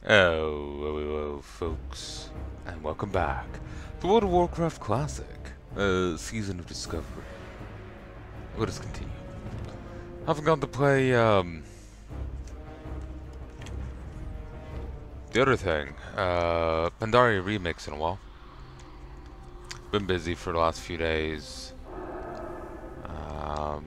Hello, folks, and welcome back to World of Warcraft Classic, Season of Discovery. Let us continue. Haven't gone to play, the other thing, Pandaria Remix in a while. Been busy for the last few days. Um,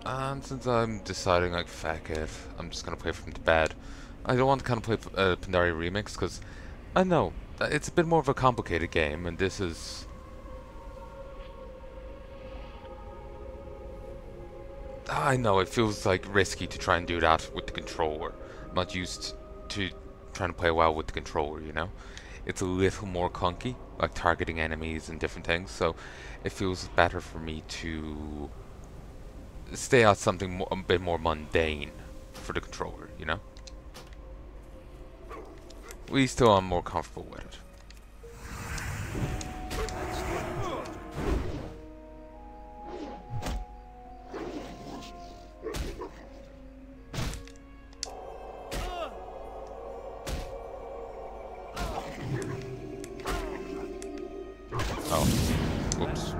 and since I'm deciding, like, feck it, I'm just gonna play from to bed. I don't want to kind of play Pandaria Remix, because I know it's a bit more of a complicated game, and this is... I know, it feels like risky to try and do that with the controller. I'm not used to trying to play well with the controller, you know? It's a little more clunky, like targeting enemies and different things, so it feels better for me to stay out something a bit more mundane for the controller, you know? At least till I'm more comfortable with it. Oh, whoops.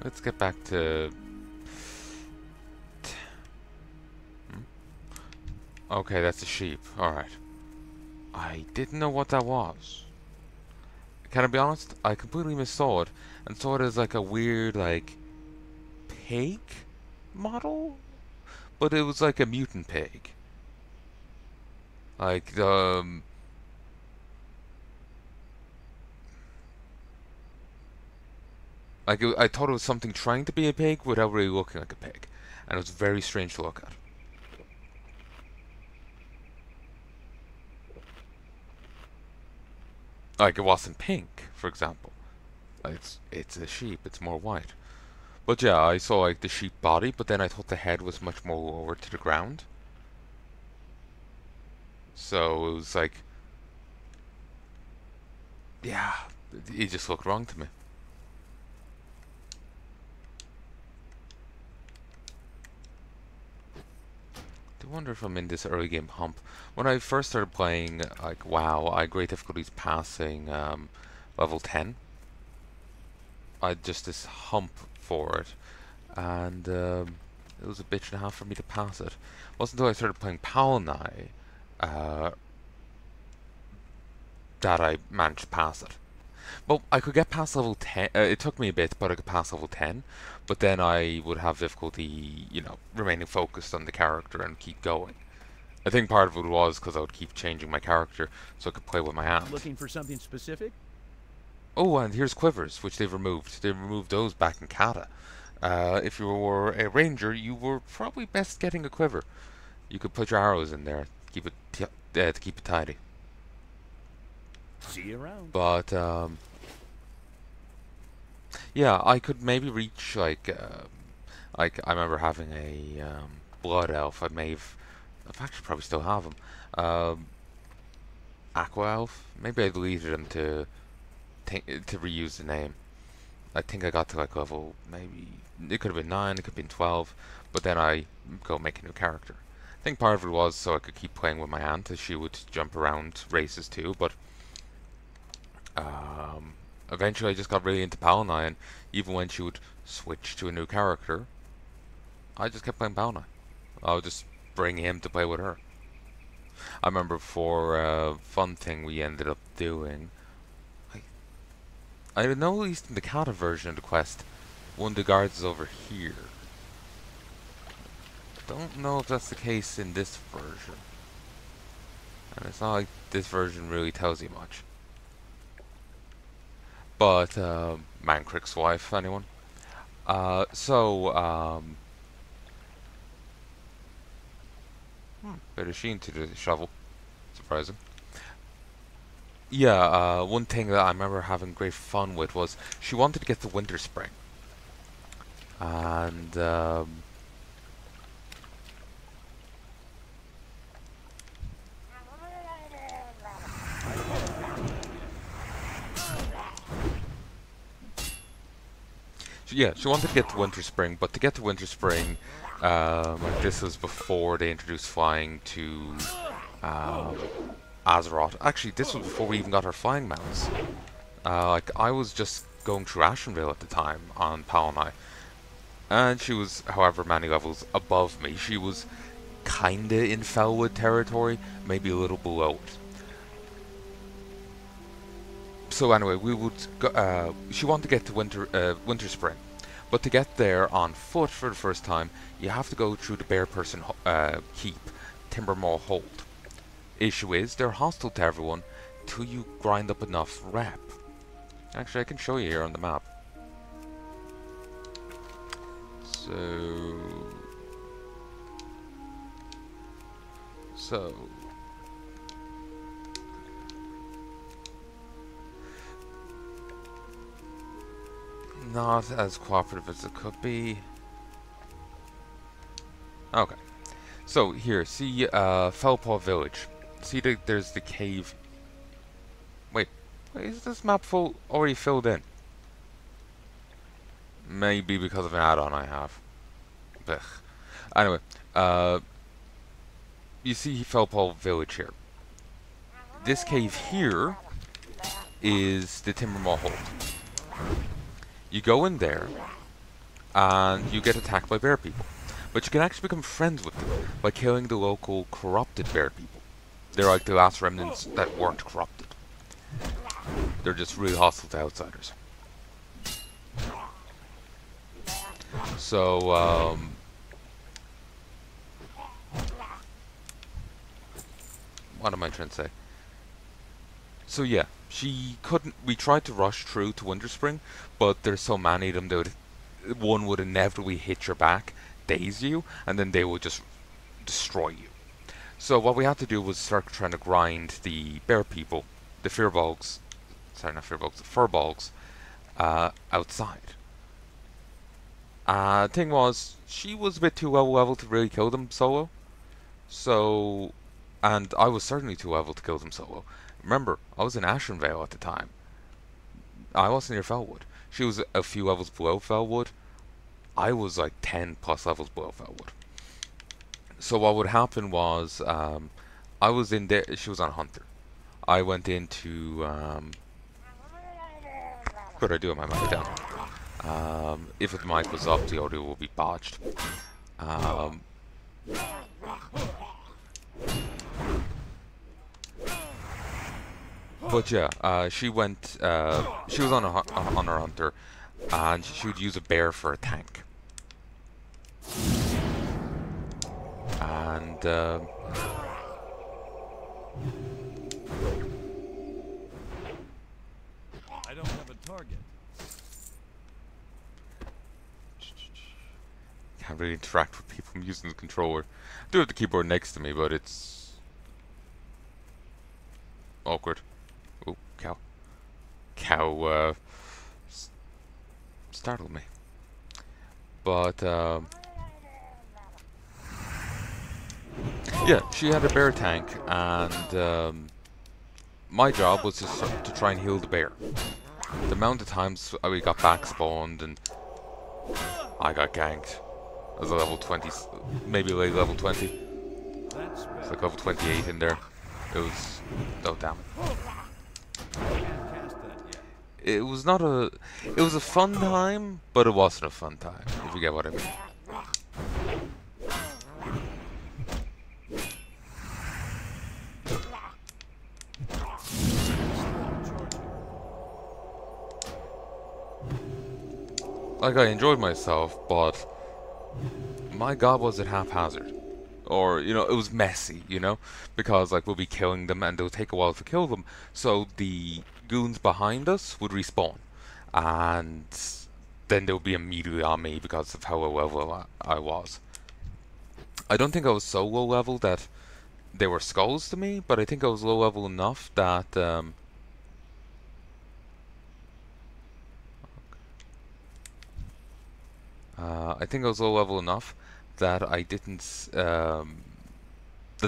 Let's get back to... Okay, that's a sheep. Alright. I didn't know what that was. Can I be honest? I completely missaw it and saw it as like a weird, like, pig model? But it was like a mutant pig. Like, I thought it was something trying to be a pig without really looking like a pig. And it was very strange to look at. Like, it wasn't pink, for example. Like, it's a sheep, it's more white. But yeah, I saw like the sheep body, but then I thought the head was much more lower to the ground. So it was like, yeah, it just looked wrong to me. I wonder if I'm in this early game hump. When I first started playing, like, WoW, I had great difficulties passing level 10. I had just this hump for it, and it was a bitch and a half for me to pass it. It wasn't until I started playing Palanai uh, that I managed to pass it. Well, I could get past level 10. It took me a bit, but I could pass level 10. But then I would have difficulty, you know, remaining focused on the character and keep going. I think part of it was because I would keep changing my character so I could play with my hand. Looking for something specific? Oh, and here's quivers, which they've removed. They removed those back in Kata. If you were a ranger, you were probably best getting a quiver. You could put your arrows in there, keep it to keep it tidy. See you around. But yeah, I could maybe reach like I remember having a blood elf. I've actually probably still have him. Aqua elf. Maybe I deleted him to reuse the name. I think I got to like level maybe it could have been 9, it could have been 12, but then I go make a new character. I think part of it was so I could keep playing with my aunt as she would jump around races too, but eventually I just got really into Palanai, and even when she would switch to a new character, I just kept playing Palnai. I would just bring him to play with her. I remember for a fun thing we ended up doing, I, I know at least in the Kata version of the quest, one of the guards is over here. Don't know if that's the case in this version. And it's not like this version really tells you much. But, Mancrick's wife, anyone? Bit of sheen to the shovel. Surprising. yeah, one thing that I remember having great fun with was she wanted to get the Winter Spring, and yeah, she wanted to get the Winter Spring, but to get the Winter Spring, like this was before they introduced flying to um, Azeroth. Actually, this was before we even got our flying mounts. Like I was just going through Ashenvale at the time on Palanai, and she was, however many levels above me. She was kinda in Felwood territory, maybe a little below it. So anyway, we would go, she wanted to get to Winter Spring, but to get there on foot for the first time, you have to go through the Bear Person Keep, Timbermore Hold. Issue is, they're hostile to everyone till you grind up enough rep. Actually, I can show you here on the map. So, not as cooperative as it could be. Okay, so here, see Fellpaw Village. See, there's the cave. Wait, is this map already filled in? Maybe because of an add-on I have. Blech. Anyway, you see Fellpaw Village here. This cave here is the Timbermaw Hold. You go in there, and you get attacked by bear people. But you can actually become friends with them by killing the local corrupted bear people. They're like the last remnants that weren't corrupted. They're just really hostile to outsiders. So, what am I trying to say? So yeah, she couldn't. We tried to rush through to Winterspring, but there's so many of them that one would inevitably hit your back, daze you, and then they would just destroy you. So what we had to do was start trying to grind the bear people, the firbolgs, sorry, not firbolgs, the furbolgs, outside. Thing was, she was a bit too low level to really kill them solo. So, and I was certainly too level to kill them solo. Remember, I was in Ashenvale at the time. I wasn't near Felwood. She was a few levels below Felwood. I was like 10 plus levels below Felwood. So what would happen was, I was in there, she was on Hunter. I went into, what did I do with my mic down? If the mic was up, the audio will be botched. But yeah, she went, she was on her Hunter, and she would use a bear for a tank. And, I don't have a target. Can't really interact with people. I'm using the controller. I do have the keyboard next to me, but it's awkward. Oh, cow. Cow, startled me. But, yeah, she had a bear tank, and, my job was to try and heal the bear. The amount of times we got back spawned and I got ganked. As a level 20, maybe late level 20. It's like level 28 in there. It was, oh damn it. It was not a, it was a fun time, but it wasn't a fun time, if you get what I mean. Like, I enjoyed myself, but my god, was it haphazard. Or, you know, it was messy, you know? Because, like, we'll be killing them and it'll take a while to kill them. So the goons behind us would respawn. And then they'll be immediately on me because of how low level I was. I don't think I was so low level that they were skulls to me, but I think I was low level enough that, I think I was low level enough that I didn't that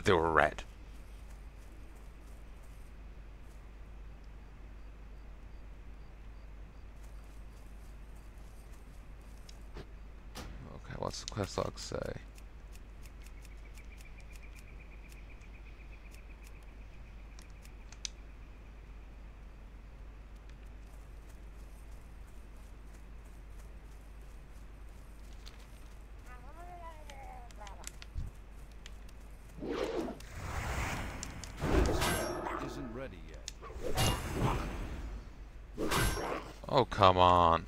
they were red. Okay, what's the quest log say? Isn't ready yet. Oh, come on.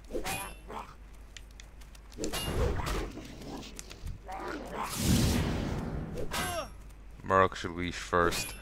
Murok should leash first.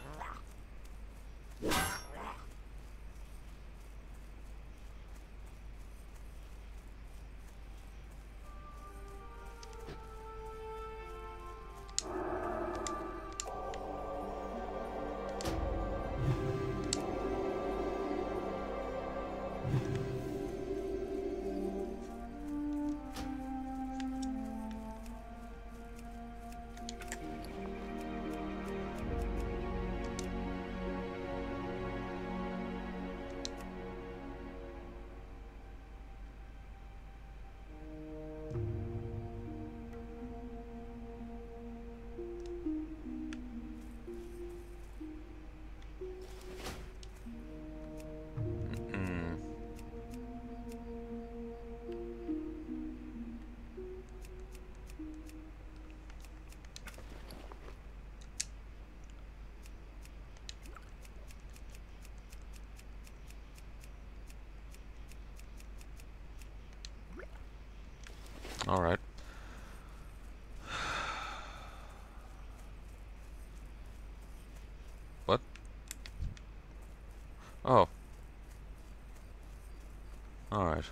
Alright. What? Oh. Alright.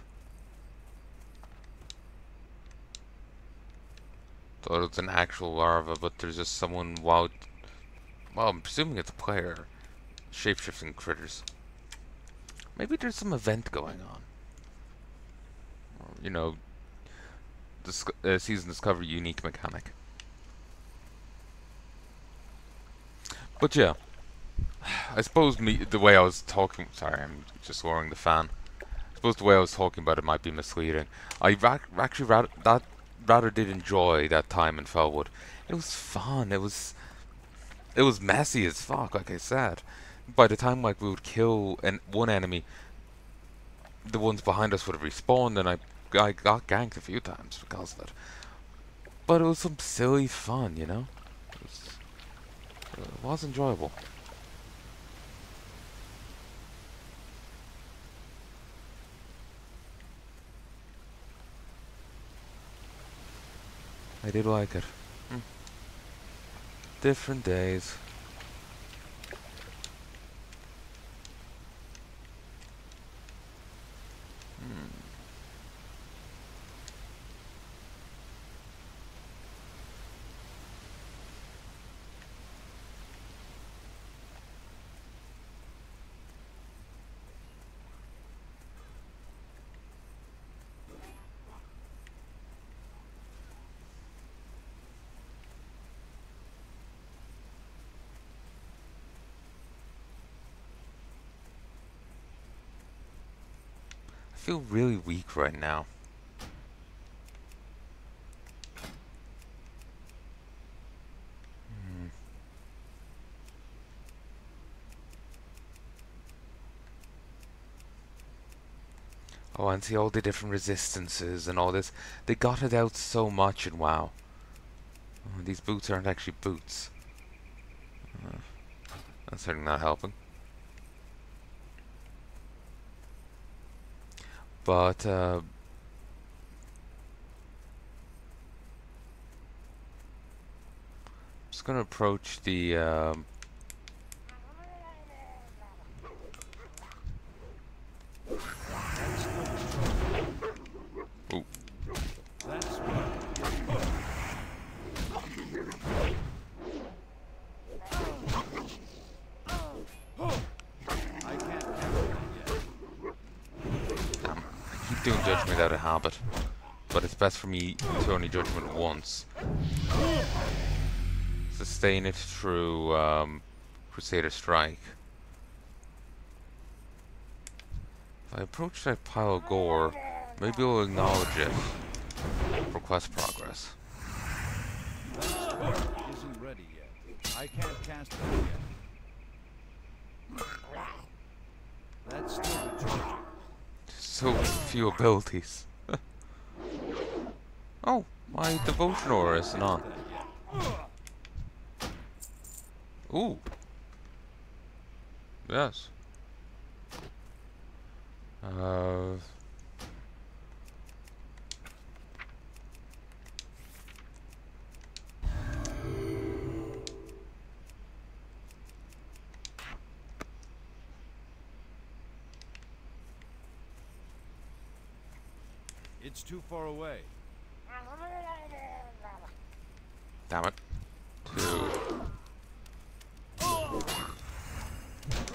Thought it was an actual larva, but there's just someone wild. Well, I'm presuming it's a player. Shape-shifting critters. Maybe there's some event going on. Or, you know, season discover unique mechanic. But yeah, I suppose the way I was talking. Sorry, I'm just lowering the fan. I suppose the way I was talking about it might be misleading. I actually rather did enjoy that time in Fellwood. It was fun. It was messy as fuck, like I said. By the time like we would kill one enemy, the ones behind us would have respawned, and I got ganked a few times because of it. But it was some silly fun, you know? It was enjoyable. I did like it. Different days. I feel really weak right now. Oh, and see all the different resistances and all this. They got it out so much in WoW. Oh, these boots aren't actually boots. That's certainly not helping. But, just gonna approach the, Ooh. That's right. I can't handle that yet. Damn, I keep doing judgment out of habit. but it's best for me to only judgment once. Sustain it through Crusader Strike. If I approach that pile of gore, maybe we'll acknowledge it for quest progress. That spell isn't ready yet. I can't cast that yet. That's still recharging. So few abilities. Oh, my devotion aura isn't on. Ooh. Yes. It's too far away. Damn it. 2.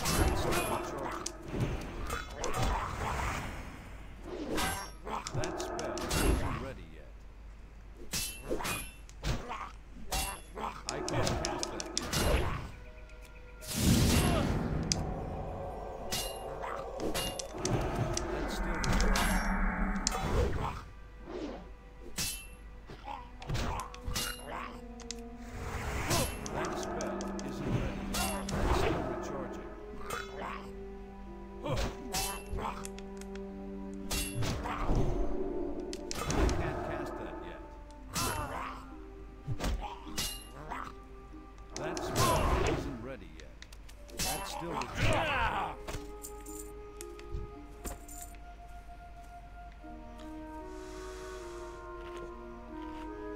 That's still recharging. That spell isn't ready yet. I can't cast that yet. That's still recharging. That spell isn't ready yet. That's still recharging. I can't cast that yet. That spell isn't ready yet. That's still recharging.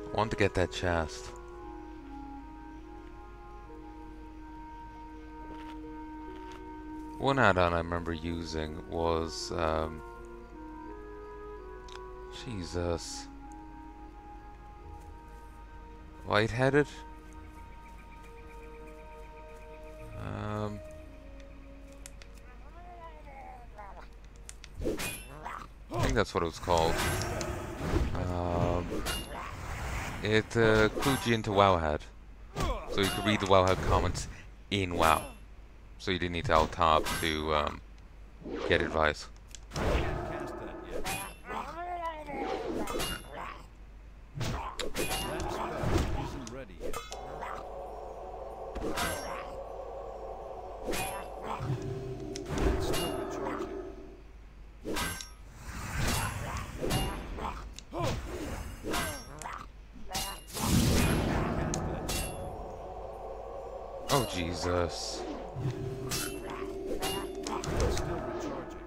I want to get that chest. One add-on I remember using was Jesus. White-headed? I think that's what it was called. It clued you into Wowhead. So you could read the Wowhead comments in WoW. So you didn't need to alt-tab to get advice. I can't cast that yet. That spell isn't ready yet. That's still recharging. Oh Jesus. It's still recharging.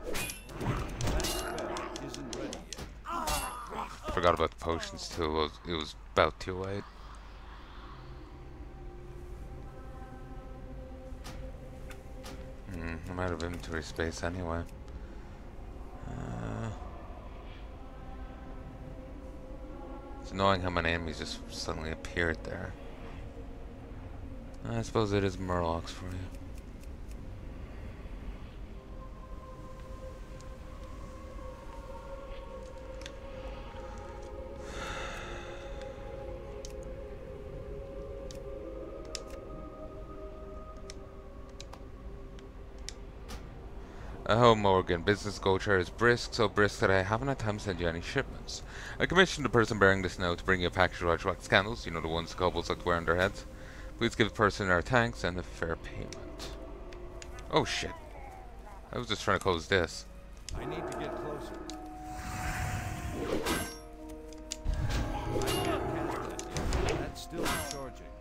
That spell isn't ready yet. Forgot about the potions too. It was about too late. I'm out of inventory space anyway. It's annoying how many enemies just suddenly appeared there. I suppose it is Murlocs for you. Oh, Morgan, business culture is brisk, so brisk that I haven't had time to send you any shipments. I commissioned the person bearing this note to bring you a package of wax candles, you know the ones the kobolds like to wear on their heads. Please give the person our thanks and a fair payment. Oh shit. I was just trying to close this. I need to get closer. I can't cast that yet. That's still recharging.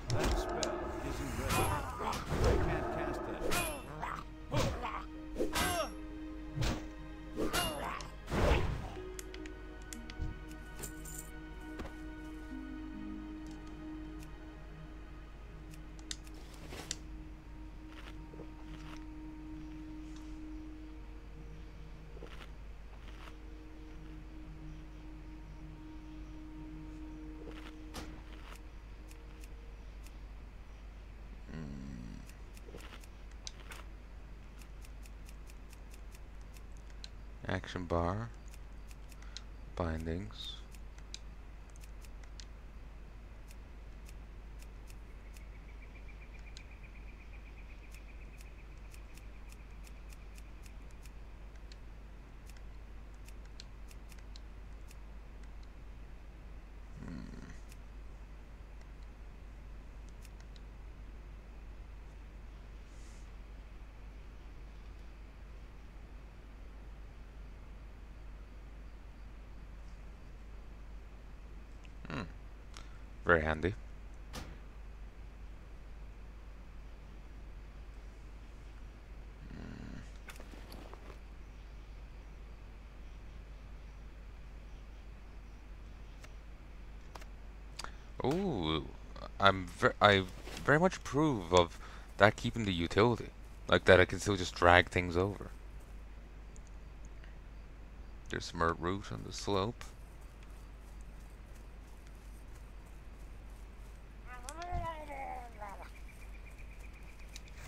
That spell isn't ready. I can't cast that yet. Action bar. Bindings. Very handy. Ooh, I very much approve of that keeping the utility. Like that I can still just drag things over. There's some root on the slope.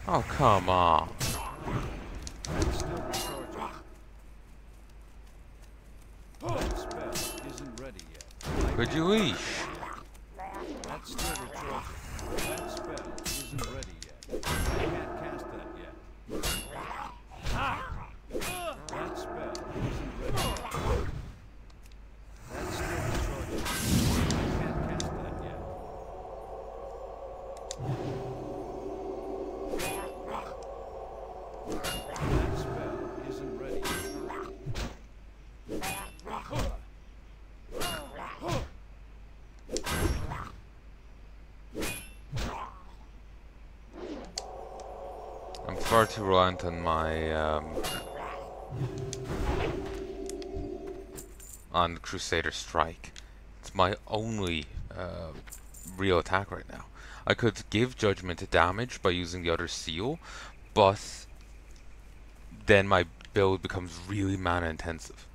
Oh, come on. That's still recharging. That spell isn't ready yet. Could you eat? That's still recharging. That spell isn't ready yet. I can't cast that yet. That spell isn't ready yet. That's still recharging. I can't cast that yet. That spell isn't ready yet. I'm far too reliant on my on Crusader Strike. It's my only real attack right now. I could give Judgment to damage by using the other seal, but then my build becomes really mana intensive.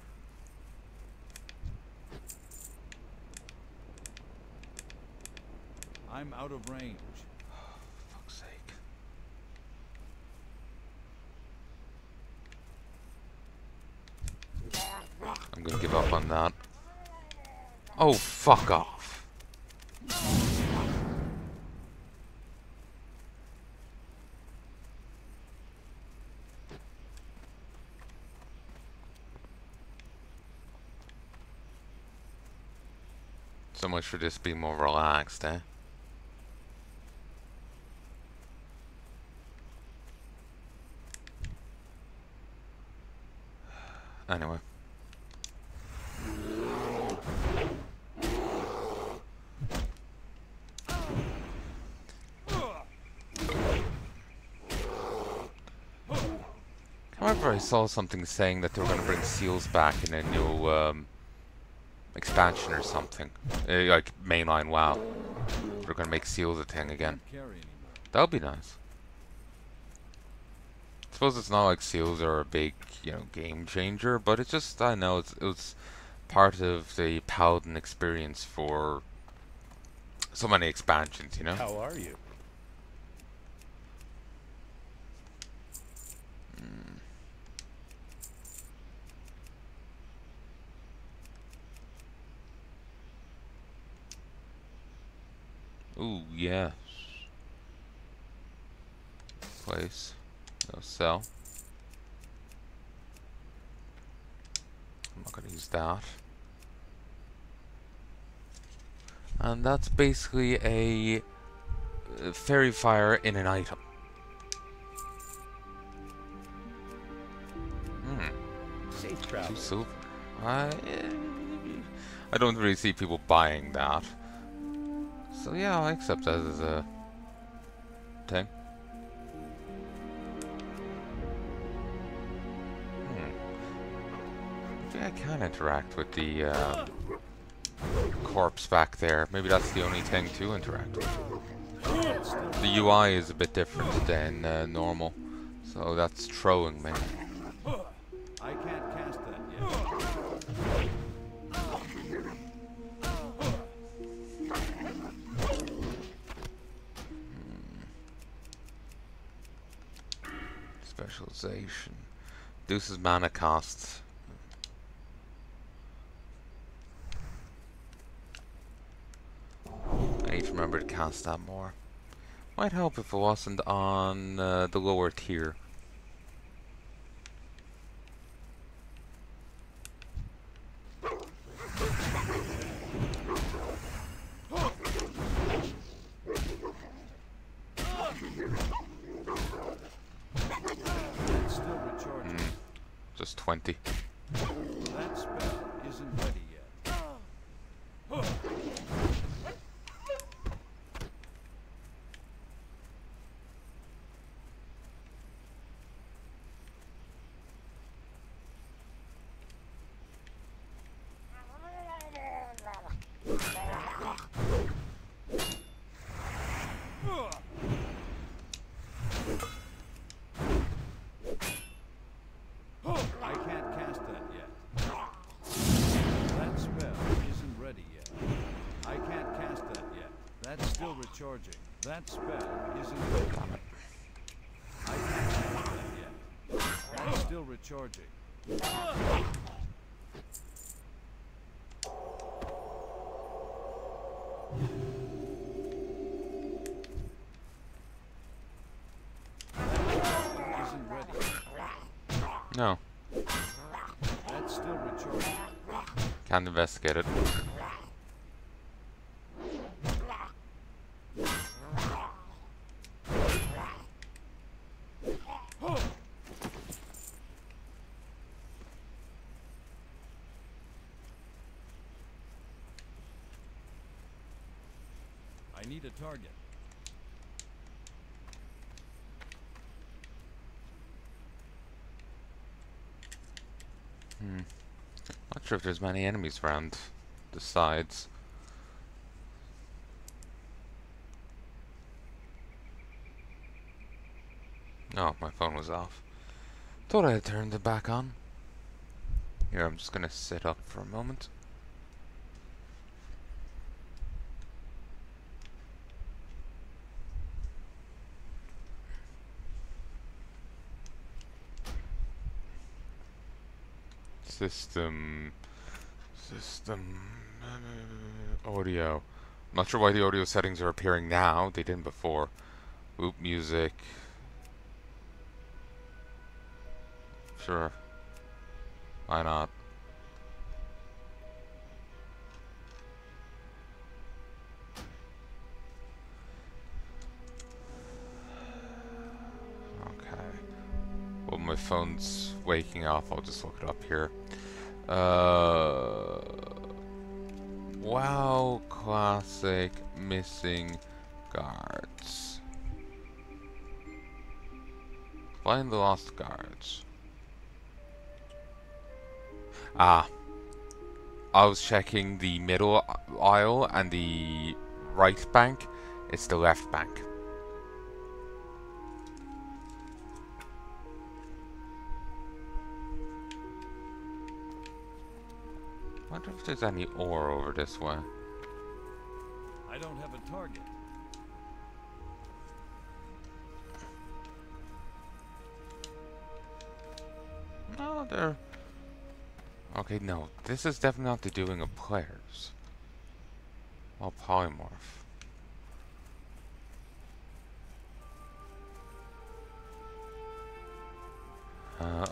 I'm out of range. Fuck's sake. I'm gonna give up on that. Oh, fuck off. So much for this being more relaxed, eh? Anyway. However, I saw something saying that they were going to bring seals back in a new expansion or something. Like mainline WoW. They're going to make seals a thing again. That would be nice. I suppose it's not like seals are a big, game changer, but it's just, I know, it was part of the Paladin experience for so many expansions, How are you? Ooh, yes. Place. No sell. I'm not going to use that. And that's basically a fairy fire in an item. Safe Two travel. silver. I don't really see people buying that. So yeah, I accept that as a thing. Maybe I can interact with the corpse back there. Maybe that's the only thing to interact with. The UI is a bit different than normal, so that's throwing me. I can't cast that yet. Specialization. Reduces mana costs to cast that more. Might help if it wasn't on the lower tier. It's still recharging. Just 20. That spell isn't ready yet. I can't cast that yet. That spell isn't ready yet. I can't cast that yet. That's still recharging. That spell isn't ready yet. I can't cast that yet. That's still recharging. That isn't ready yet. No, That's still recharging. can't investigate it. I need a target. Not sure if there's many enemies around the sides. Oh, my phone was off. Thought I had turned it back on. Here, I'm just gonna sit up for a moment. System audio. Not sure why the audio settings are appearing now. They didn't before. Oop, music. Sure. Why not? Okay. Well, my phone's waking off. I'll just look it up here. WoW Classic missing guards. Find the lost guards. Ah. I was checking the middle aisle and the right bank. It's the left bank. I wonder if there's any ore over this way. I don't have a target. No, there. Okay, no. This is definitely not the doing of players. Well, polymorph.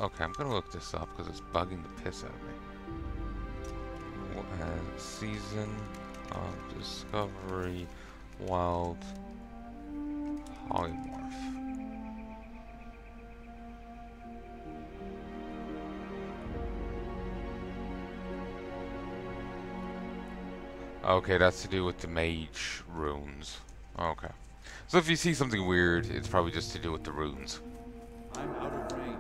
Okay, I'm gonna look this up because it's bugging the piss out of me. Season of Discovery Wild Polymorph. Okay, that's to do with the mage runes. Okay. So if you see something weird, it's probably just to do with the runes. I'm out of range.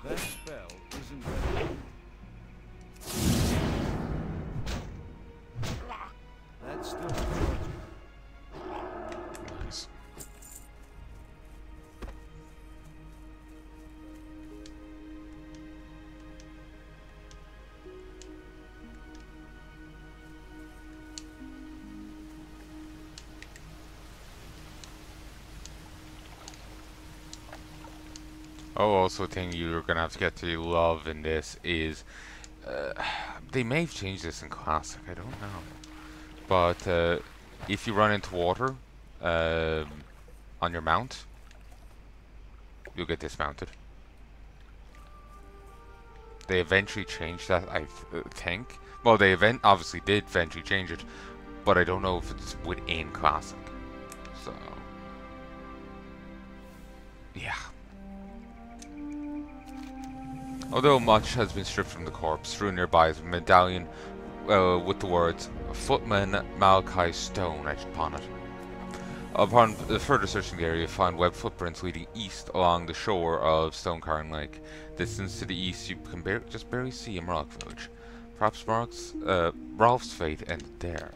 That spell isn't ready. That's still recharging. Nice. Oh, also a thing you're gonna have to get to love in this is they may have changed this in Classic, I don't know. But if you run into water on your mount, you'll get dismounted. They eventually changed that, I think. Well, they obviously did eventually change it, but I don't know if it's within Classic. So, yeah. Although much has been stripped from the corpse, strewn nearby is a medallion with the words Footman Malachi Stone etched upon it. Upon further searching the area, you find webbed footprints leading east along the shore of Stonecarn Lake. Distance to the east, you can just barely see a Murloc village. Perhaps Ralph's fate ended there.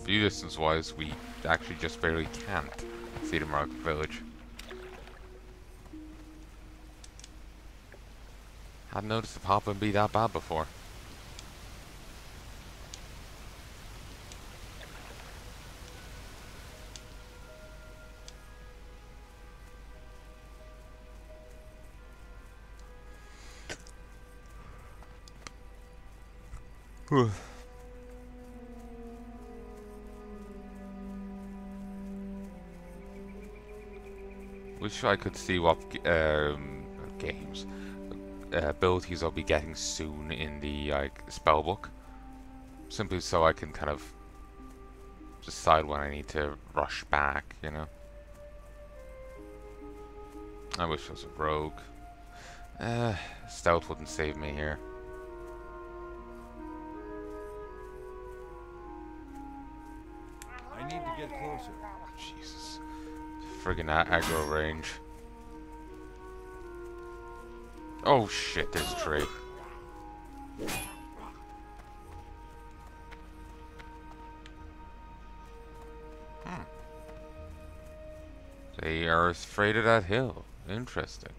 View distance-wise, we actually just barely can't see the Murloc village. Hadn't noticed the pop-in be that bad before. Wish I could see what games abilities I'll be getting soon in the spell book, simply so I can kind of decide when I need to rush back, you know. I wish I was a rogue. Stealth wouldn't save me here. I need to get closer. Jesus. Friggin' aggro range. Oh shit, there's a tree. They are afraid of that hill. Interesting.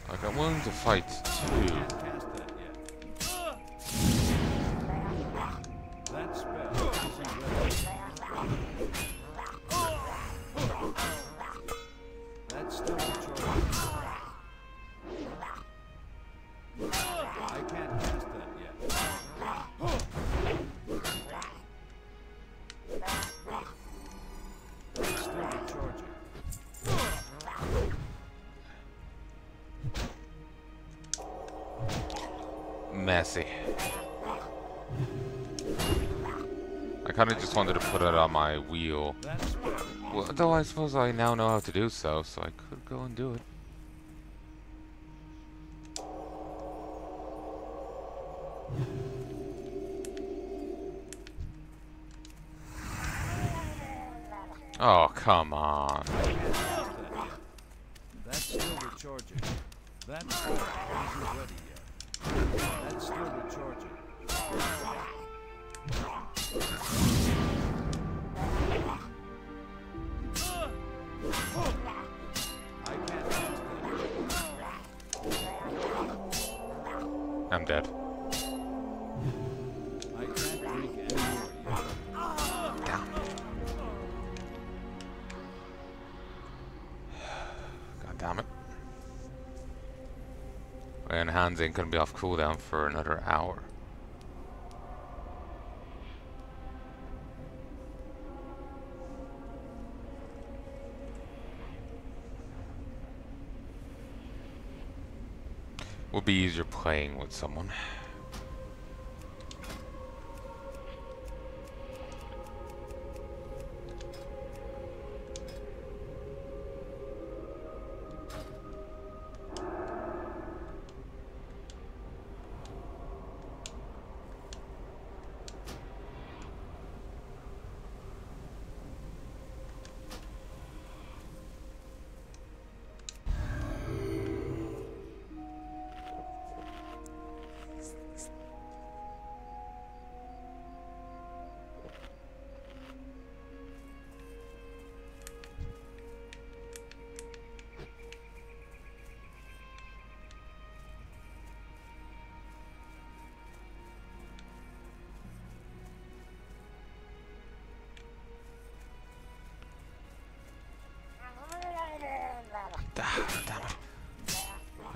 Like, I'm willing to fight too. Can't cast that yet. That spell isn't ready. That's still recharging. I can't cast that yet. That's still recharging. Messy. I kind of just wanted to put it on my wheel. Well, though I suppose I now know how to do so, so I could go and do it. Oh, come on. That's still recharging. That spell isn't ready yet. That's still recharging. I can't cast that. I'm dead. I can't drink anymore yet. Damn. God damn it. And hands ain't gonna be off cooldown for another hour. Would be easier playing with someone.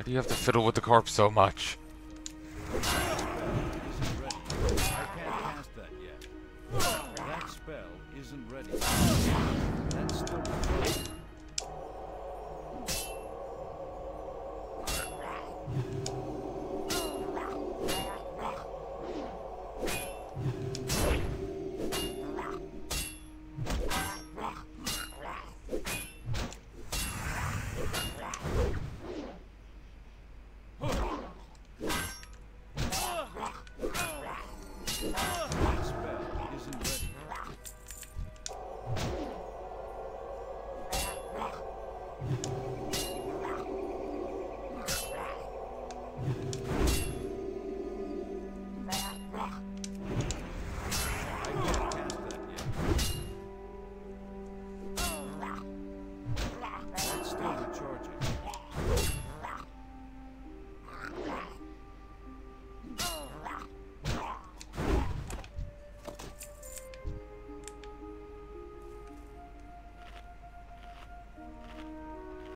do you have to fiddle with the corpse so much?